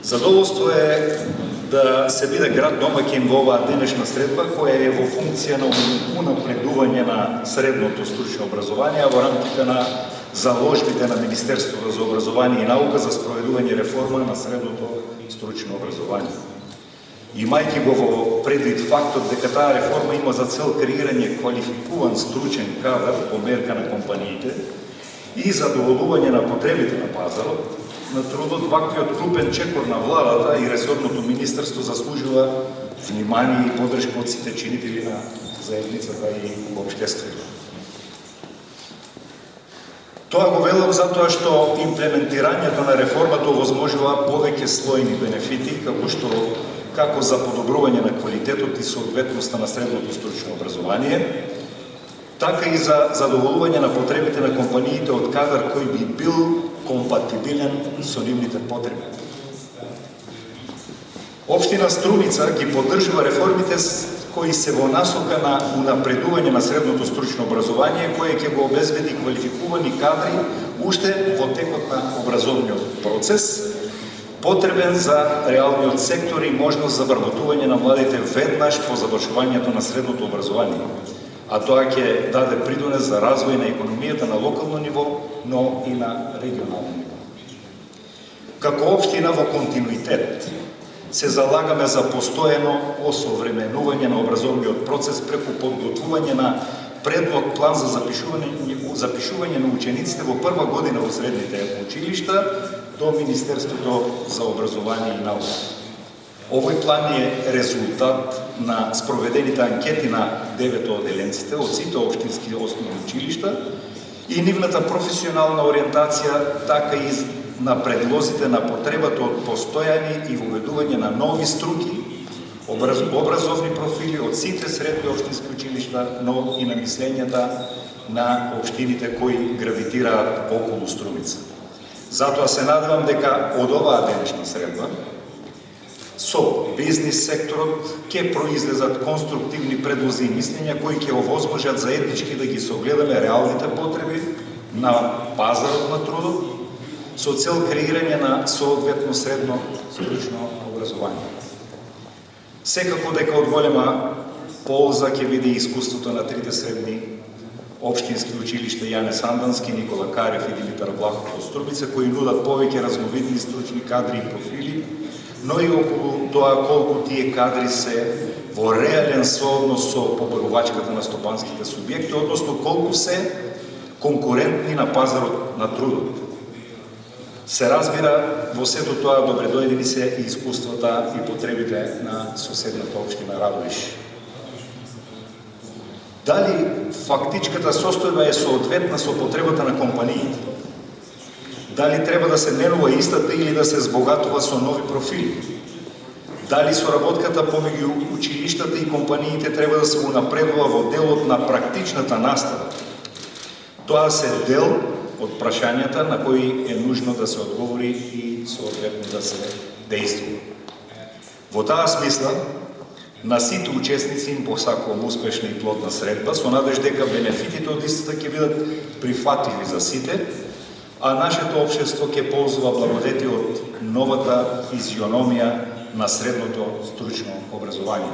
Задоволство е да се биде град домакин во оваа денешна средба, која е во функција на унапредување на средното стручно образование, во рамките на заложбите на Министерството за образование и наука за спроведување реформа на средното стручно образование. Имајќи го во предвид фактот дека таа реформа има за цел креирање квалификуван стручен кадар по мерка на компаниите и задоволување на потребите на пазарот на трудот, ваквиот крупен чекор на владата и ресорното министерство заслужува внимание и поддршка од сите чинители на заедницата и општеството. Тоа го велам затоа што имплементирањето на реформата овозможува повеќе слојни бенефити, како за подобрување на квалитетот и соодветноста на средното стручно образование, така и за задоволување на потребите на компаниите од кадар кој би бил компатибилен со нивните потреби. Општина Струмица ги поддржува реформите кои се во насока на унапредување на средното стручно образование, кое ќе го обезбеди квалификувани кадри уште во текот на образовниот процес, потребен за реалниот сектор и можност за вработување на младите веднаш по завршувањето на средното образование, а тоа ќе даде придонес за развој на економијата на локално ниво, но и на регионално ниво. Како општина во континуитет се залагаме за постојано осовременување на образовниот процес преку подготвување на предлог план за запишување на учениците во прва година во средните училишта до Министерството за образование и наука. Овој план е резултат на спроведените анкети на 9 оделенците од сите општински основни училишта и нивната професионална ориентација, така и на предлозите на потребата од постојани и воведување на нови струки, образовни профили од сите средни општински училишта, но и на мислењата на општините кои гравитираат околу Струмица. Затоа се надевам дека од оваа денешна средба со бизнис секторот ќе произлезат конструктивни предлози и мислења кои ќе овозможат заеднички да ги согледаме реалните потреби на пазарот на трудот со цел креирање на соодветно средно стручно образование. Секако дека од голема полза ќе биде искуството на трите средни општински училишта Јане Сандански, Никола Карев и Димитар Влахов од Струмица, кои нудат повеќе разновидни стручни кадри и профили, но и околу тоа колку тие кадри се во реален сооднос со поборувачката на стопанските субјекти, односно колку се конкурентни на пазарот на трудот. Се разбира, во сето тоа добредојдени се и искуствата и потребите на соседната општина Радовиш. Дали фактичката состојба е соодветна со потребата на компаниите? Дали треба да се менува истата или да се збогатува со нови профили? Дали соработката помеѓу училиштата и компаниите треба да се унапредува во делот на практичната настава? Тоа се дел од прашањата на кои е нужно да се одговори и соодветно да се действува. Во таа смисла, на сите учесници им посакувам успешна и плодна средба, со надеж дека бенефитите од истата ќе бидат прифатливи за сите, а нашето општество ќе ползува благодети од новата физиономија на средното стручно образование.